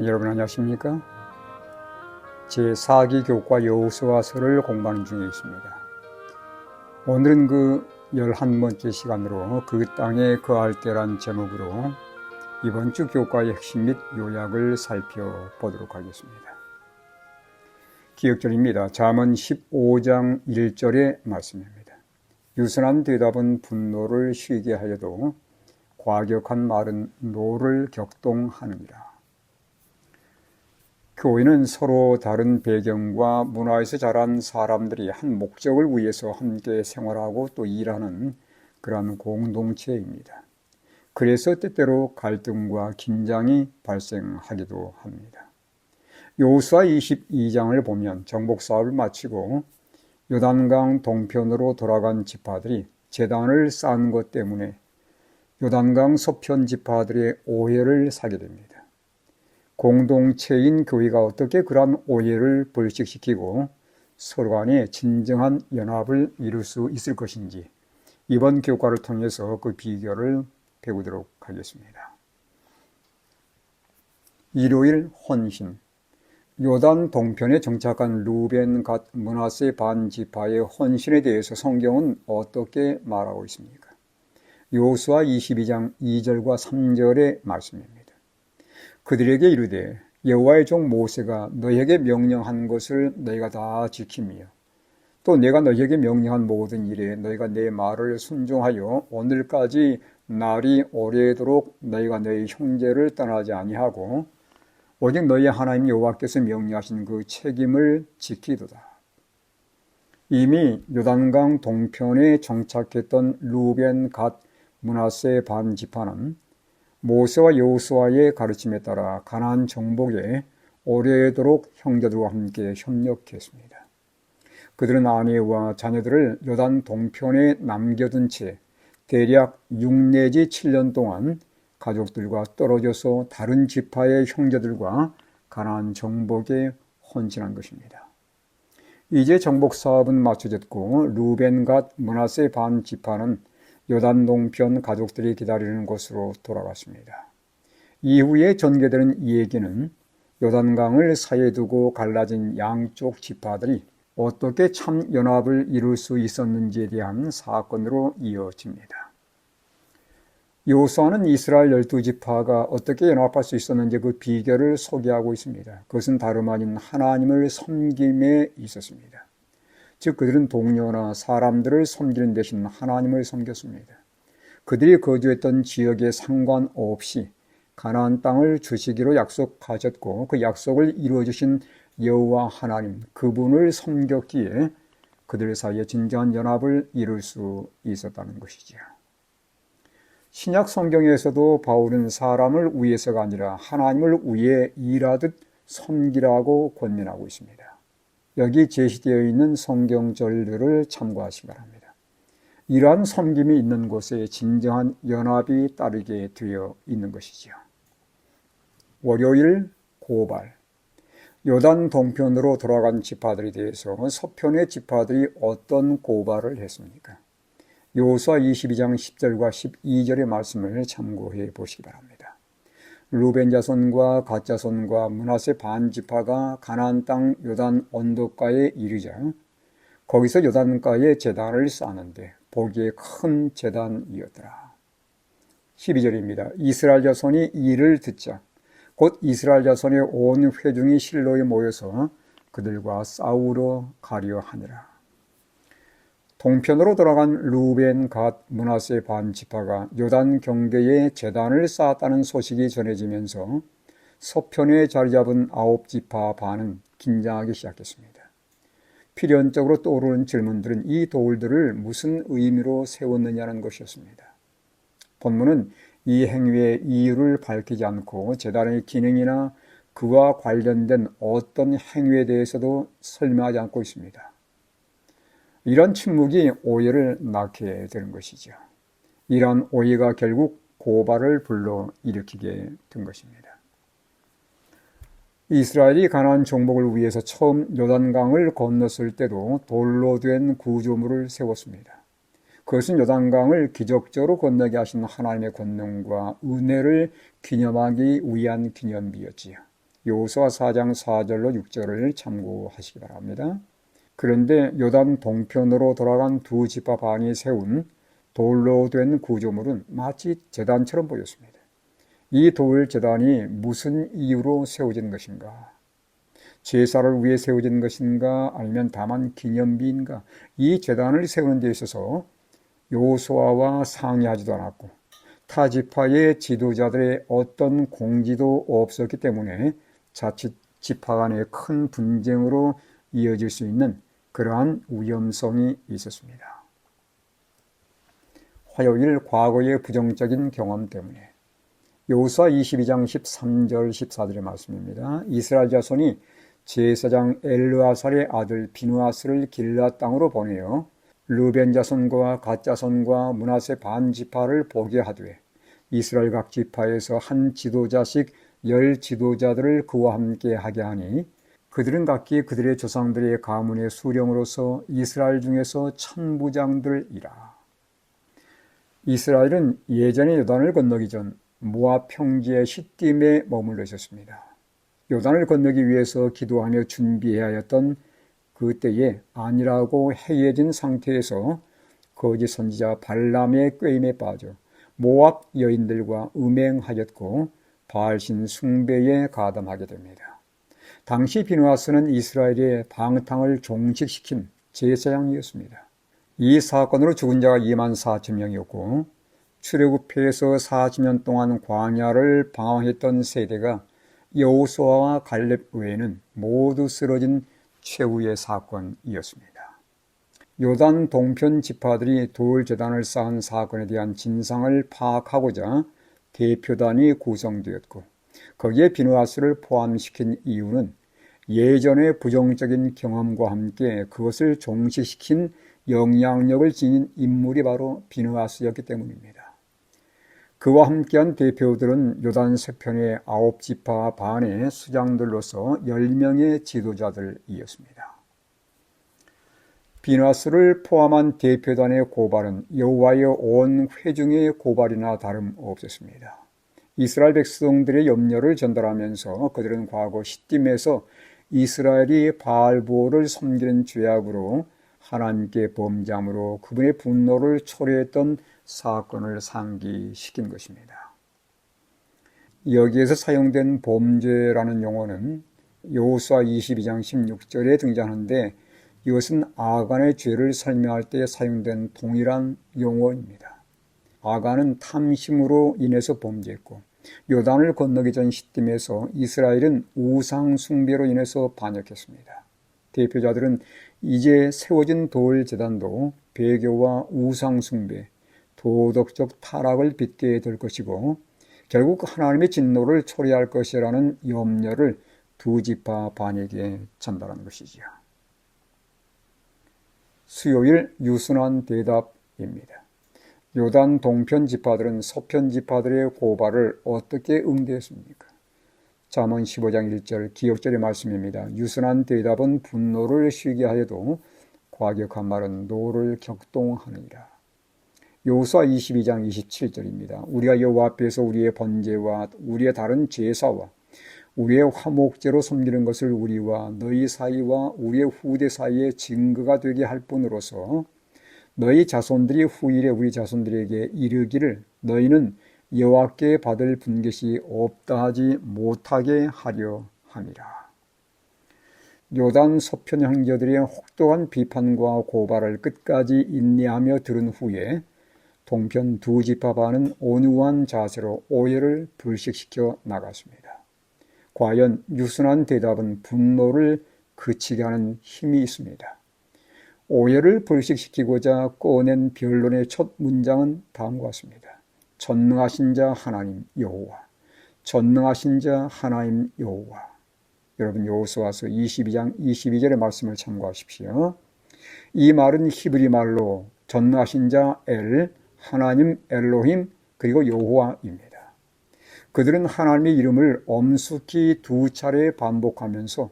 여러분 안녕하십니까? 제4기 교과 여호수아서를 공부하는 중에 있습니다. 오늘은 그 11번째 시간으로 그 땅에 거할 때란 제목으로 이번 주 교과의 핵심 및 요약을 살펴보도록 하겠습니다. 기억절입니다. 잠언 15장 1절의 말씀입니다. 유순한 대답은 분노를 쉬게 하여도 과격한 말은 노를 격동하느니라. 교회는 서로 다른 배경과 문화에서 자란 사람들이 한 목적을 위해서 함께 생활하고 또 일하는 그러한 공동체입니다. 그래서 때때로 갈등과 긴장이 발생하기도 합니다. 여호수아 22장을 보면 정복사업을 마치고 요단강 동편으로 돌아간 지파들이 제단을 쌓은 것 때문에 요단강 서편 지파들의 오해를 사게 됩니다. 공동체인 교회가 어떻게 그러한 오해를 불식시키고 서로 간에 진정한 연합을 이룰 수 있을 것인지 이번 교과를 통해서 그 비결을 배우도록 하겠습니다. 일요일 헌신. 요단 동편에 정착한 루벤, 갓, 므낫세 반 지파의 헌신에 대해서 성경은 어떻게 말하고 있습니까? 여호수아 22장 2절과 3절의 말씀입니다. 그들에게 이르되 여호와의 종 모세가 너희에게 명령한 것을 너희가 다 지키며 또 내가 너희에게 명령한 모든 일에 너희가 내 말을 순종하여 오늘까지 날이 오래도록 너희가 너희 형제를 떠나지 아니하고 오직 너희 하나님 여호와께서 명령하신 그 책임을 지키도다. 이미 요단강 동편에 정착했던 루벤, 갓, 므낫세 반 지파는 모세와 여호수아의 가르침에 따라 가나안 정복에 오래도록 형제들과 함께 협력했습니다. 그들은 아내와 자녀들을 요단 동편에 남겨둔 채 대략 6 내지 7년 동안 가족들과 떨어져서 다른 지파의 형제들과 가나안 정복에 헌신한 것입니다. 이제 정복 사업은 마쳐졌고 루벤, 갓, 므낫세 반 지파는 요단 동편 가족들이 기다리는 곳으로 돌아갔습니다. 이후에 전개되는 얘기는 요단강을 사이에 두고 갈라진 양쪽 지파들이 어떻게 참 연합을 이룰 수 있었는지에 대한 사건으로 이어집니다. 여호수아는 이스라엘 12지파가 어떻게 연합할 수 있었는지 그 비결을 소개하고 있습니다. 그것은 다름 아닌 하나님을 섬김에 있었습니다. 즉 그들은 동료나 사람들을 섬기는 대신 하나님을 섬겼습니다. 그들이 거주했던 지역에 상관없이 가나안 땅을 주시기로 약속하셨고 그 약속을 이루어주신 여호와 하나님 그분을 섬겼기에 그들 사이에 진정한 연합을 이룰 수 있었다는 것이죠. 신약 성경에서도 바울은 사람을 위해서가 아니라 하나님을 위해 일하듯 섬기라고 권면하고 있습니다. 여기 제시되어 있는 성경절들을 참고하시기 바랍니다. 이러한 섬김이 있는 곳에 진정한 연합이 따르게 되어 있는 것이지요. 월요일 고발. 요단 동편으로 돌아간 지파들에 대해서 서편의 지파들이 어떤 고발을 했습니까? 여호수아 22장 10절과 12절의 말씀을 참고해 보시기 바랍니다. 루벤 자손과 갓 자손과 므낫세 반 지파가 가나안 땅 요단 언덕가에 이르자 거기서 요단가에 제단을 쌓는데 보기에 큰 제단이었더라. 12절입니다. 이스라엘 자손이 이를 듣자 곧 이스라엘 자손의 온 회중이 실로에 모여서 그들과 싸우러 가려 하니라. 동편으로 돌아간 루벤, 갓, 므낫세 반 지파가 요단 경계에 제단을 쌓았다는 소식이 전해지면서 서편에 자리 잡은 9지파 반은 긴장하기 시작했습니다. 필연적으로 떠오르는 질문들은 이 돌들을 무슨 의미로 세웠느냐는 것이었습니다. 본문은 이 행위의 이유를 밝히지 않고 제단의 기능이나 그와 관련된 어떤 행위에 대해서도 설명하지 않고 있습니다. 이런 침묵이 오해를 낳게 되는 것이죠. 이러한 오해가 결국 고발을 불러일으키게 된 것입니다. 이스라엘이 가나안 정복을 위해서 처음 요단강을 건넜을 때도 돌로 된 구조물을 세웠습니다. 그것은 요단강을 기적적으로 건너게 하신 하나님의 권능과 은혜를 기념하기 위한 기념비였지요. 여호수아 4장 4절로 6절을 참고하시기 바랍니다. 그런데 요단 동편으로 돌아간 두 지파 반이 세운 돌로 된 구조물은 마치 제단처럼 보였습니다. 이 돌 제단이 무슨 이유로 세워진 것인가? 제사를 위해 세워진 것인가? 아니면 다만 기념비인가? 이 제단을 세우는 데 있어서 여호수아와 상의하지도 않았고 타 지파의 지도자들의 어떤 공지도 없었기 때문에 자칫 지파 간의 큰 분쟁으로 이어질 수 있는 그러한 위험성이 있었습니다. 화요일 과거의 부정적인 경험 때문에 여호수아 22장 13절 14절의 말씀입니다. 이스라엘 자손이 제사장 엘르아살의 아들 비누아스를 길앗 땅으로 보내어 르벤 자손과 갓 자손과 므낫세 반 지파를 보게 하되 이스라엘 각 지파에서 한 지도자씩 10 지도자들을 그와 함께 하게 하니 그들은 각기 그들의 조상들의 가문의 수령으로서 이스라엘 중에서 천부장들이라. 이스라엘은 예전에 요단을 건너기 전 모압 평지의 시딤에 머물러 있었습니다. 요단을 건너기 위해서 기도하며 준비해야 했던 그때에 안일하고 해이해진 상태에서 거짓 선지자 발람의 꾀임에 빠져 모압 여인들과 음행하였고 바알신 숭배에 가담하게 됩니다. 당시 비누아스는 이스라엘의 방탕을 종식시킨 제사장이었습니다. 이 사건으로 죽은 자가 24,000명이었고 출애굽해에서 40년 동안 광야를 방황했던 세대가 여호수아와 갈렙 외에는 모두 쓰러진 최후의 사건이었습니다. 요단 동편 지파들이 돌제단을 쌓은 사건에 대한 진상을 파악하고자 대표단이 구성되었고 거기에 비누아스를 포함시킨 이유는 예전의 부정적인 경험과 함께 그것을 종식시킨 영향력을 지닌 인물이 바로 비누아스였기 때문입니다. 그와 함께한 대표들은 요단 서편의 9지파 반의 수장들로서 10명의 지도자들이었습니다. 비누아스를 포함한 대표단의 고발은 여호와의 온 회중의 고발이나 다름없었습니다. 이스라엘 백성들의 염려를 전달하면서 그들은 과거 시딤에서 이스라엘이 바알보를 섬기는 죄악으로 하나님께 범죄함으로 그분의 분노를 초래했던 사건을 상기시킨 것입니다. 여기에서 사용된 범죄라는 용어는 여호수아 22장 16절에 등장하는데 이것은 아간의 죄를 설명할 때 사용된 동일한 용어입니다. 아간은 탐심으로 인해서 범죄했고 요단을 건너기 전 시딤에서 이스라엘은 우상 숭배로 인해서 반역했습니다. 대표자들은 이제 세워진 돌 제단도 배교와 우상 숭배, 도덕적 타락을 빚게 될 것이고 결국 하나님의 진노를 초래할 것이라는 염려를 두 지파 반에게 전달한 것이지요. 수요일 유순한 대답입니다. 요단 동편 지파들은 서편 지파들의 고발을 어떻게 응대했습니까? 잠언 15장 1절 기억절의 말씀입니다. 유순한 대답은 분노를 쉬게 하여도 과격한 말은 노를 격동하느니라. 여호수아 22장 27절입니다. 우리가 여호와 앞에서 우리의 번제와 우리의 다른 제사와 우리의 화목제로 섬기는 것을 우리와 너희 사이와 우리의 후대 사이에 증거가 되게 할 뿐으로서 너희 자손들이 후일에 우리 자손들에게 이르기를 너희는 여호와께 받을 분깃이 없다 하지 못하게 하려 함이라. 요단 서편 형제들의 혹독한 비판과 고발을 끝까지 인내하며 들은 후에 동편 두 지파 반은 온유한 자세로 오해를 불식시켜 나갔습니다. 과연 유순한 대답은 분노를 그치게 하는 힘이 있습니다. 오해를 불식시키고자 꺼낸 변론의 첫 문장은 다음과 같습니다. 전능하신 자 하나님 여호와, 전능하신 자 하나님 여호와. 여러분 여호수아서 22장 22절의 말씀을 참고하십시오. 이 말은 히브리 말로 전능하신 자 엘, 하나님 엘로힘 그리고 여호와입니다. 그들은 하나님의 이름을 엄숙히 두 차례 반복하면서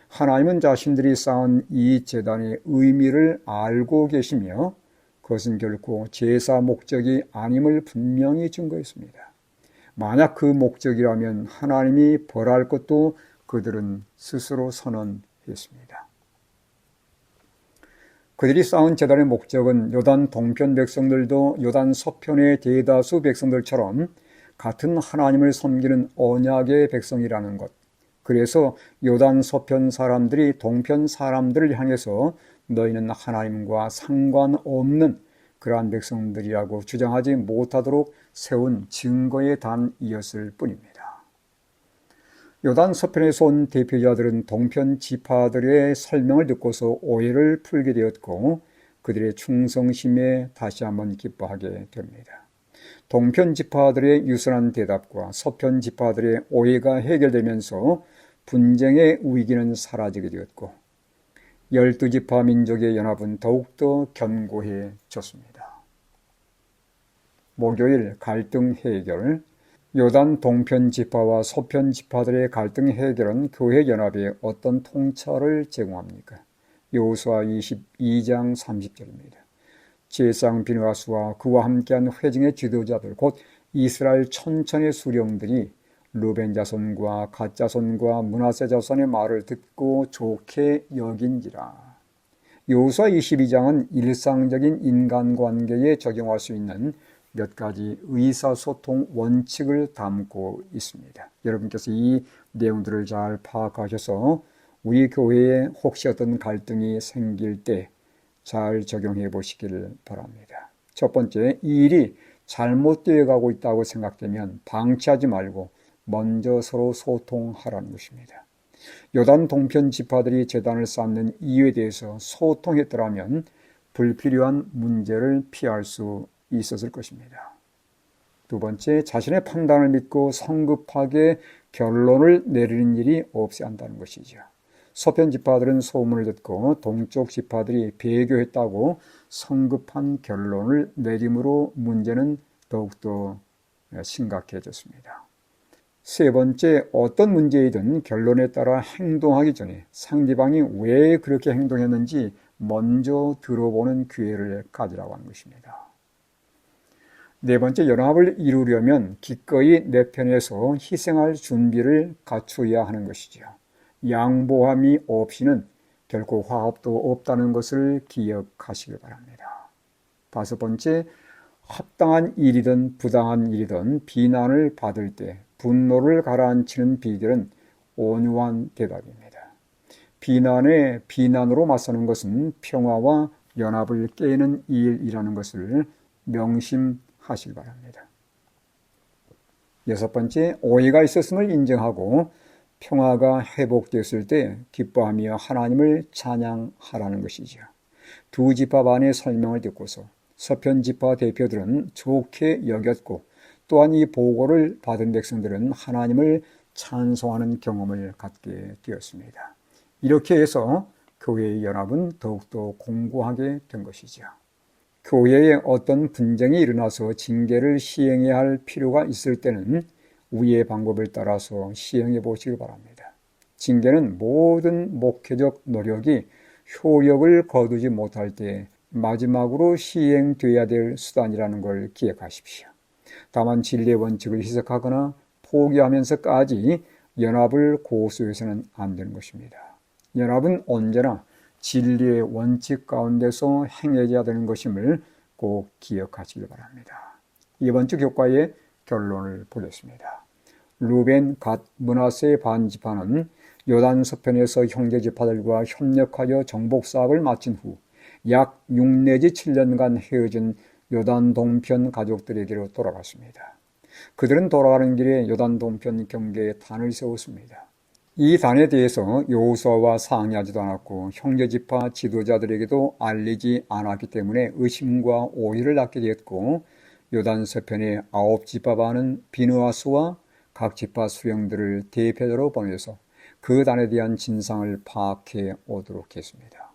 하나님은 자신들이 쌓은 이 제단의 의미를 알고 계시며 그것은 결코 제사 목적이 아님을 분명히 증거했습니다. 만약 그 목적이라면 하나님이 벌할 것도 그들은 스스로 선언했습니다. 그들이 쌓은 제단의 목적은 요단 동편 백성들도 요단 서편의 대다수 백성들처럼 같은 하나님을 섬기는 언약의 백성이라는 것. 그래서 요단 서편 사람들이 동편 사람들을 향해서 너희는 하나님과 상관없는 그러한 백성들이라고 주장하지 못하도록 세운 증거의 단이었을 뿐입니다. 요단 서편에서 온 대표자들은 동편 지파들의 설명을 듣고서 오해를 풀게 되었고 그들의 충성심에 다시 한번 기뻐하게 됩니다. 동편 지파들의 유순한 대답과 서편 지파들의 오해가 해결되면서 분쟁의 위기는 사라지게 되었고 12지파 민족의 연합은 더욱더 견고해졌습니다. 목요일 갈등 해결. 요단 동편 지파와 서편 지파들의 갈등 해결은 교회 연합에 어떤 통찰을 제공합니까? 여호수아 22장 30절입니다. 제사장 비느하스와 그와 함께한 회중의 지도자들 곧 이스라엘 천천의 수령들이 르벤 자손과 갓 자손과 므낫세 자손의 말을 듣고 좋게 여긴지라. 여호수아 22장은 일상적인 인간관계에 적용할 수 있는 몇 가지 의사소통 원칙을 담고 있습니다. 여러분께서 이 내용들을 잘 파악하셔서 우리 교회에 혹시 어떤 갈등이 생길 때 잘 적용해 보시길 바랍니다. 첫 번째, 이 일이 잘못되어 가고 있다고 생각되면 방치하지 말고 먼저 서로 소통하라는 것입니다. 요단 동편 지파들이 제단을 쌓는 이유에 대해서 소통했더라면 불필요한 문제를 피할 수 있었을 것입니다. 두 번째, 자신의 판단을 믿고 성급하게 결론을 내리는 일이 없어야 한다는 것이죠. 서편 지파들은 소문을 듣고 동쪽 지파들이 배교했다고 성급한 결론을 내림으로 문제는 더욱더 심각해졌습니다. 세 번째, 어떤 문제이든 결론에 따라 행동하기 전에 상대방이 왜 그렇게 행동했는지 먼저 들어보는 기회를 가지라고 하는 것입니다. 네 번째, 연합을 이루려면 기꺼이 내 편에서 희생할 준비를 갖춰야 하는 것이죠. 양보함이 없이는 결코 화합도 없다는 것을 기억하시기 바랍니다. 다섯 번째, 합당한 일이든 부당한 일이든 비난을 받을 때 분노를 가라앉히는 비결은 온유한 대답입니다. 비난에 비난으로 맞서는 것은 평화와 연합을 깨는 일이라는 것을 명심하시기 바랍니다. 여섯 번째, 오해가 있었음을 인정하고 평화가 회복됐을 때 기뻐하며 하나님을 찬양하라는 것이죠. 두 지파 반의 설명을 듣고서 서편 지파 대표들은 좋게 여겼고 또한 이 보고를 받은 백성들은 하나님을 찬송하는 경험을 갖게 되었습니다. 이렇게 해서 교회의 연합은 더욱더 공고하게 된 것이죠. 교회에 어떤 분쟁이 일어나서 징계를 시행해야 할 필요가 있을 때는 위의 방법을 따라서 시행해 보시기 바랍니다. 징계는 모든 목회적 노력이 효력을 거두지 못할 때 마지막으로 시행돼야 될 수단이라는 걸 기억하십시오. 다만 진리의 원칙을 희석하거나 포기하면서까지 연합을 고수해서는 안 되는 것입니다. 연합은 언제나 진리의 원칙 가운데서 행해져야 되는 것임을 꼭 기억하시기 바랍니다. 이번 주 교과의 결론을 보겠습니다. 르벤, 갓, 므낫세 반지파는 요단 서편에서 형제 지파들과 협력하여 정복 사업을 마친 후 약 6 내지 7년간 헤어진 요단 동편 가족들에게로 돌아갔습니다. 그들은 돌아가는 길에 요단 동편 경계에 단을 세웠습니다. 이 단에 대해서 여호수아와 상의하지도 않았고 형제 지파 지도자들에게도 알리지 않았기 때문에 의심과 오해를 낳게 되었고 요단 서편의 9지파 반은 비느하스와 각 지파 수령들을 대표자로 보내서 그 단에 대한 진상을 파악해 오도록 했습니다.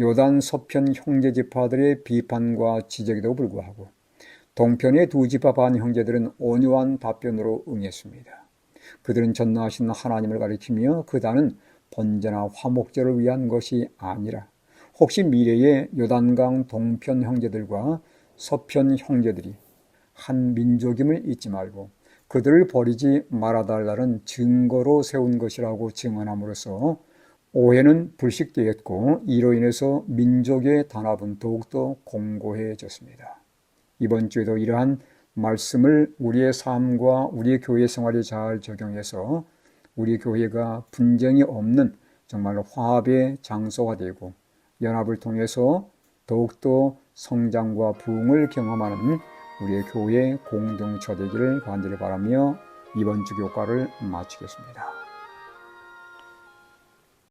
요단 서편 형제 지파들의 비판과 지적에도 불구하고 동편의 두 지파 반 형제들은 온유한 답변으로 응했습니다. 그들은 전능하신 하나님을 가리키며 그 단은 번제나 화목제를 위한 것이 아니라 혹시 미래의 요단강 동편 형제들과 서편 형제들이 한 민족임을 잊지 말고 그들을 버리지 말아달라는 증거로 세운 것이라고 증언함으로써 오해는 불식되었고 이로 인해서 민족의 단합은 더욱더 공고해졌습니다. 이번 주에도 이러한 말씀을 우리의 삶과 우리의 교회 생활에 잘 적용해서 우리 교회가 분쟁이 없는 정말로 화합의 장소가 되고 연합을 통해서 더욱더 성장과 부흥을 경험하는 우리의 교회 공동체 되기를 간절히 바라며 이번 주 교과를 마치겠습니다.